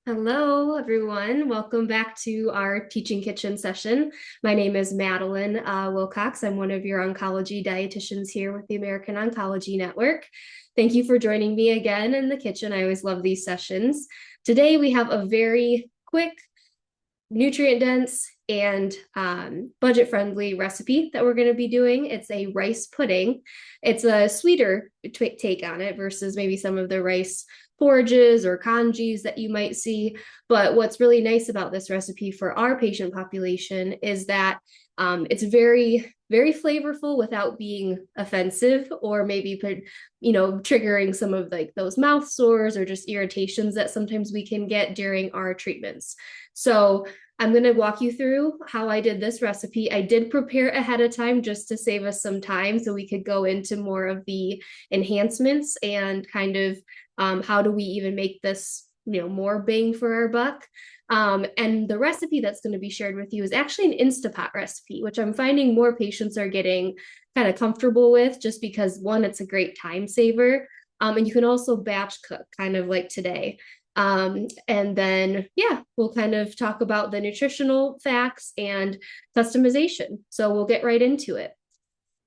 Hello, everyone. Welcome back to our Teaching Kitchen session. My name is Madelyn Wilcox. I'm one of your oncology dietitians here with the American Oncology Network. Thank you for joining me again in the kitchen. I always love these sessions. Today, we have a very quick, nutrient-dense, and budget-friendly recipe that we're going to be doing. It's a rice pudding. It's a sweeter take on it versus maybe some of the rice porridges or congis that you might see. But what's really nice about this recipe for our patient population is that it's very, very flavorful without being offensive or maybe triggering some of like those mouth sores or just irritations that sometimes we can get during our treatments. So I'm going to walk you through how I did this recipe. I did prepare ahead of time just to save us some time so we could go into more of the enhancements and kind of how do we even make this, more bang for our buck. And the recipe that's going to be shared with you is actually an Instapot recipe, which I'm finding more patients are getting kind of comfortable with just because one, it's a great time saver. And you can also batch cook kind of like today. And then, yeah, we'll kind of talk about the nutritional facts and customization. So we'll get right into it.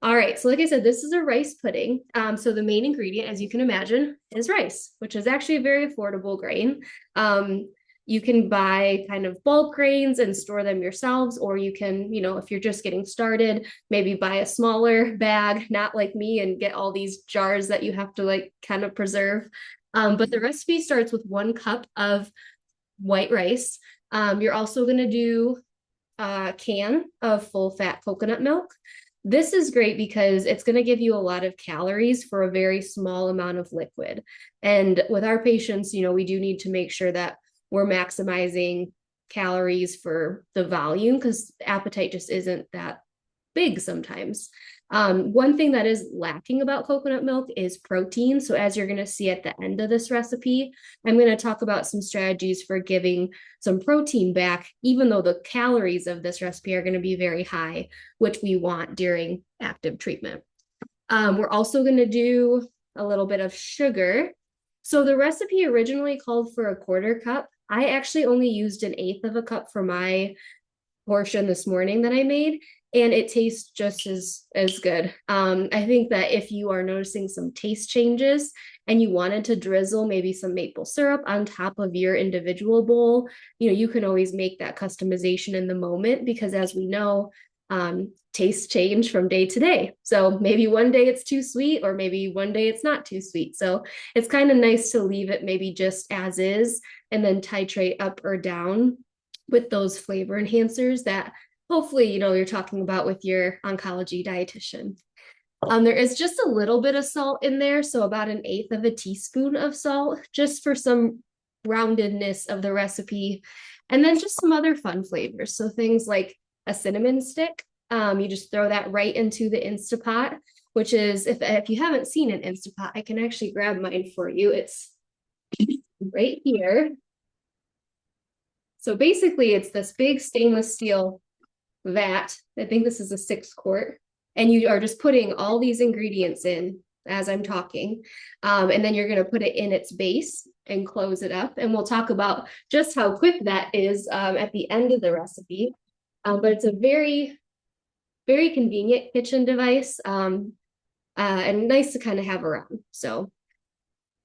All right, so like I said, this is a rice pudding. So the main ingredient, as you can imagine, is rice, which is actually a very affordable grain. You can buy kind of bulk grains and store them yourselves, or you can, if you're just getting started, maybe buy a smaller bag, not like me, and get all these jars that you have to like kind of preserve. But the recipe starts with 1 cup of white rice. You're also going to do a can of full fat coconut milk. This is great because it's going to give you a lot of calories for a very small amount of liquid. And with our patients, we do need to make sure that we're maximizing calories for the volume because appetite just isn't that big sometimes. One thing that is lacking about coconut milk is protein. So as you're going to see at the end of this recipe, I'm going to talk about some strategies for giving some protein back, even though the calories of this recipe are going to be very high, which we want during active treatment. We're also going to do a little bit of sugar. So the recipe originally called for 1/4 cup. I actually only used 1/8 of a cup for my portion this morning that I made, and it tastes just as good. I think that if you are noticing some taste changes and you wanted to drizzle maybe some maple syrup on top of your individual bowl, you can always make that customization in the moment because as we know, tastes change from day to day. So maybe one day it's too sweet or maybe one day it's not too sweet. So it's kind of nice to leave it maybe just as is and then titrate up or down with those flavor enhancers that hopefully, you're talking about with your oncology dietitian. There is just a little bit of salt in there, so about 1/8 of a teaspoon of salt, just for some roundedness of the recipe. And then just some other fun flavors. So things like a cinnamon stick. You just throw that right into the Instapot, which is, if you haven't seen an Instapot, I can actually grab mine for you. It's right here. So basically, it's this big stainless steel vat. I think this is a 6 quart. And you are just putting all these ingredients in as I'm talking. And then you're going to put it in its base and close it up. And we'll talk about just how quick that is at the end of the recipe. But it's a very, very convenient kitchen device and nice to kind of have around. So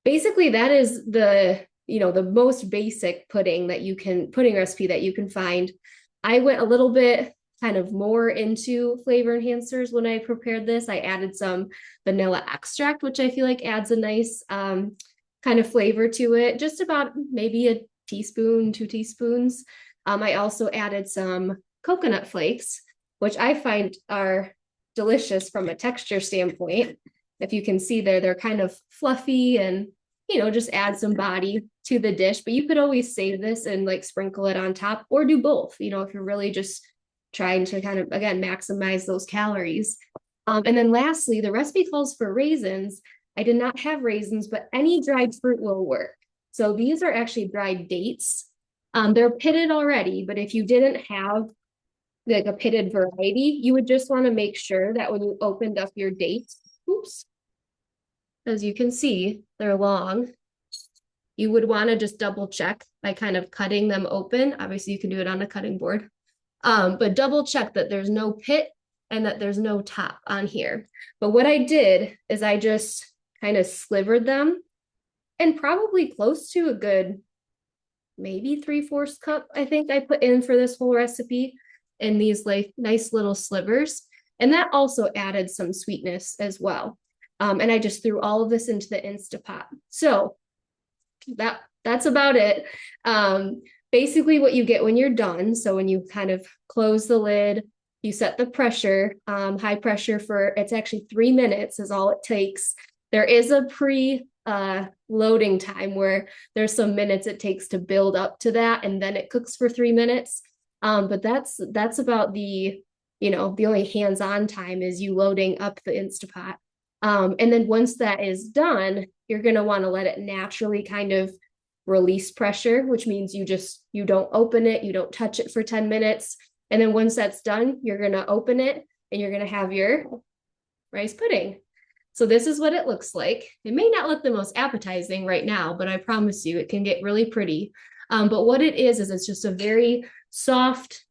basically that is the most basic pudding recipe that you can find. I went a little bit kind of more into flavor enhancers when I prepared this. I added some vanilla extract, which I feel like adds a nice kind of flavor to it, just about maybe a teaspoon, 2 teaspoons. I also added some coconut flakes, which I find are delicious from a texture standpoint. If you can see there, they're kind of fluffy and just add some body to the dish. But you could always save this and like sprinkle it on top or do both, if you're really just trying to kind of, again, maximize those calories. And then lastly, the recipe calls for raisins. I did not have raisins, but any dried fruit will work. So these are actually dried dates. They're pitted already, but if you didn't have like a pitted variety, you would just want to make sure that when you opened up your dates, oops, as you can see, they're long. you would want to just double check by kind of cutting them open. Obviously, you can do it on a cutting board, but double check that there's no pit and that there's no top on here. But what I did is I just kind of slivered them, and probably close to a good maybe 3/4 cup, I think I put in for this whole recipe in these like nice little slivers. And that also added some sweetness as well. And I just threw all of this into the Instapot. So that's about it. Basically what you get when you're done, so when you kind of close the lid, you set the pressure, high pressure for, it's actually 3 minutes is all it takes. There is a loading time where there's some minutes it takes to build up to that, and then it cooks for 3 minutes. But that's about the, the only hands-on time is you loading up the Instapot. And then once that is done, you're going to want to let it naturally kind of release pressure, which means you don't open it, you don't touch it for 10 minutes. And then once that's done, you're going to open it and you're going to have your rice pudding. So this is what it looks like. It may not look the most appetizing right now, but I promise you it can get really pretty. But what it is it's just a very soft,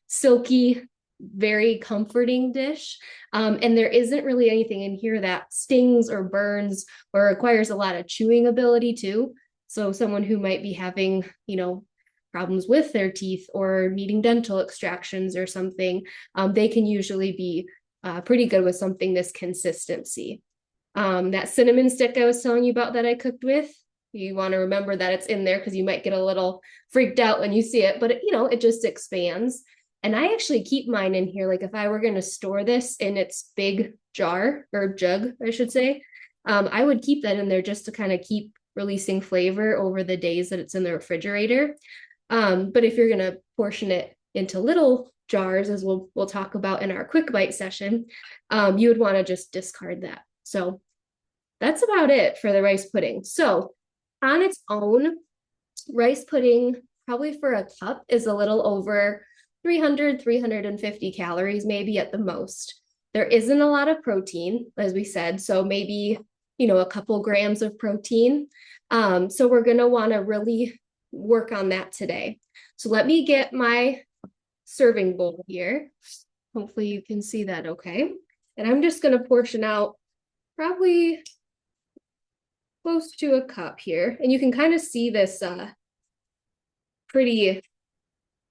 silky, very comforting dish. And there isn't really anything in here that stings or burns or requires a lot of chewing ability too. So someone who might be having, problems with their teeth or needing dental extractions or something, they can usually be pretty good with something this consistency. That cinnamon stick I was telling you about that I cooked with, you want to remember that it's in there because you might get a little freaked out when you see it, but it just expands. And I actually keep mine in here. Like if I were going to store this in its big jar or jug, I should say, I would keep that in there just to kind of keep releasing flavor over the days that it's in the refrigerator. But if you're going to portion it into little jars, as we'll talk about in our quick bite session, you would want to just discard that. So that's about it for the rice pudding. So on its own, rice pudding, probably for a cup, is a little over 350 calories, maybe at the most. There isn't a lot of protein, as we said, so maybe, a couple grams of protein. So we're going to want to really work on that today. So let me get my serving bowl here. Hopefully you can see that okay. And I'm just going to portion out probably close to a cup here. And you can kind of see this pretty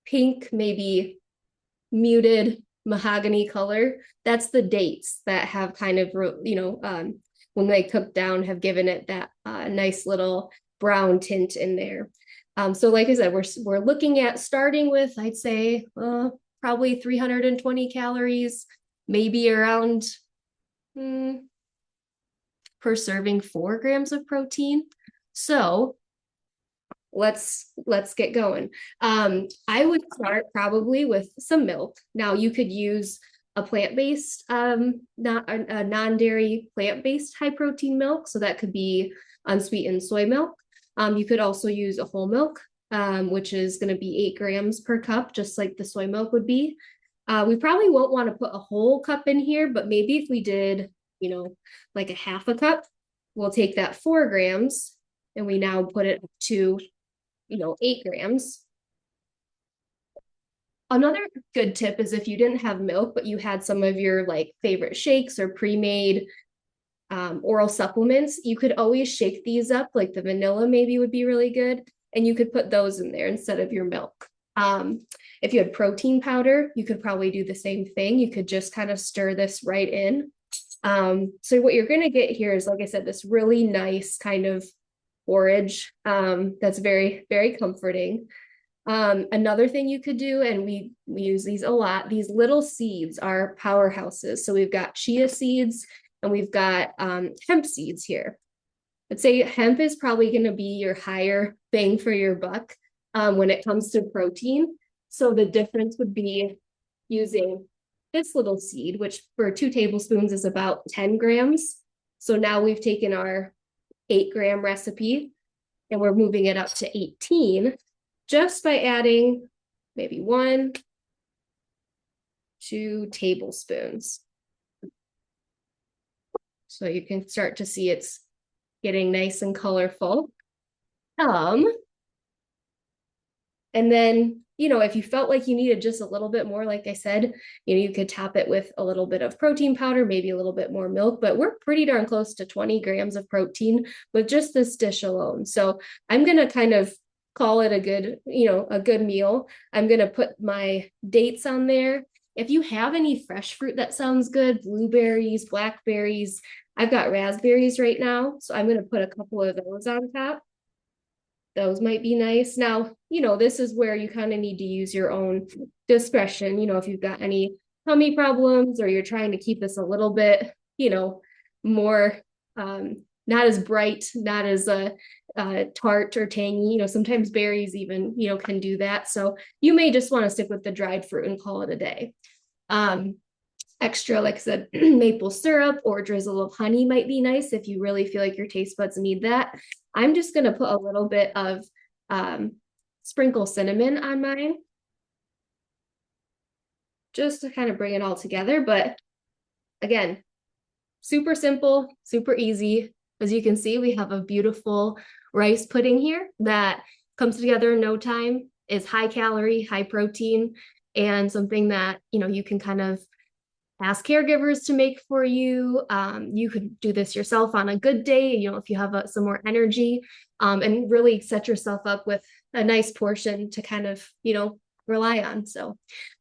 pink, maybe muted mahogany color. That's the dates that have kind of, when they cook down, have given it that nice little brown tint in there. So like I said, we're looking at starting with, I'd say, probably 320 calories, maybe around per serving 4 grams of protein. So let's get going. I would start probably with some milk. Now you could use a plant-based, not a non-dairy plant-based high protein milk. So that could be unsweetened soy milk. You could also use a whole milk, which is going to be 8 grams per cup, just like the soy milk would be. We probably won't want to put a whole cup in here, but maybe if we did, like a half a cup, we'll take that 4 grams and we now put it up to, 8 grams. Another good tip is if you didn't have milk, but you had some of your like favorite shakes or pre-made oral supplements, you could always shake these up. Like the vanilla maybe would be really good. And you could put those in there instead of your milk. If you had protein powder, you could probably do the same thing. You could just kind of stir this right in. So what you're going to get here is, like I said, this really nice kind of porridge that's very, very comforting. Another thing you could do, and we use these a lot, these little seeds are powerhouses. So we've got chia seeds and we've got hemp seeds here. I'd say hemp is probably going to be your higher bang for your buck when it comes to protein. So the difference would be using this little seed, which for 2 tablespoons is about 10 grams. So now we've taken our 8-gram recipe and we're moving it up to 18 just by adding maybe 1, 2 tablespoons. So you can start to see it's getting nice and colorful. Um, and then, if you felt like you needed just a little bit more, like I said, you could top it with a little bit of protein powder, maybe a little bit more milk, but we're pretty darn close to 20 grams of protein with just this dish alone. So I'm going to kind of call it a good meal. I'm going to put my dates on there. If you have any fresh fruit that sounds good, blueberries, blackberries, I've got raspberries right now, so I'm going to put a couple of those on top. Those might be nice. Now, this is where you kind of need to use your own discretion. If you've got any tummy problems or you're trying to keep this a little bit, more not as bright, not as tart or tangy. Sometimes berries even, can do that. So you may just want to stick with the dried fruit and call it a day. Extra, like I said, maple syrup or drizzle of honey might be nice if you really feel like your taste buds need that. I'm just going to put a little bit of sprinkle cinnamon on mine just to kind of bring it all together. But again, super simple, super easy. As you can see, we have a beautiful rice pudding here that comes together in no time, is high calorie, high protein, and something that, you can kind of ask caregivers to make for you. You could do this yourself on a good day, if you have some more energy, and really set yourself up with a nice portion to kind of, rely on. So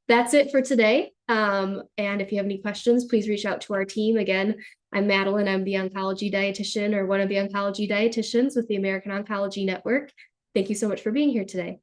that's it for today. And if you have any questions, please reach out to our team. Again, I'm Madelyn. I'm the oncology dietitian or one of the oncology dietitians with the American Oncology Network. Thank you so much for being here today.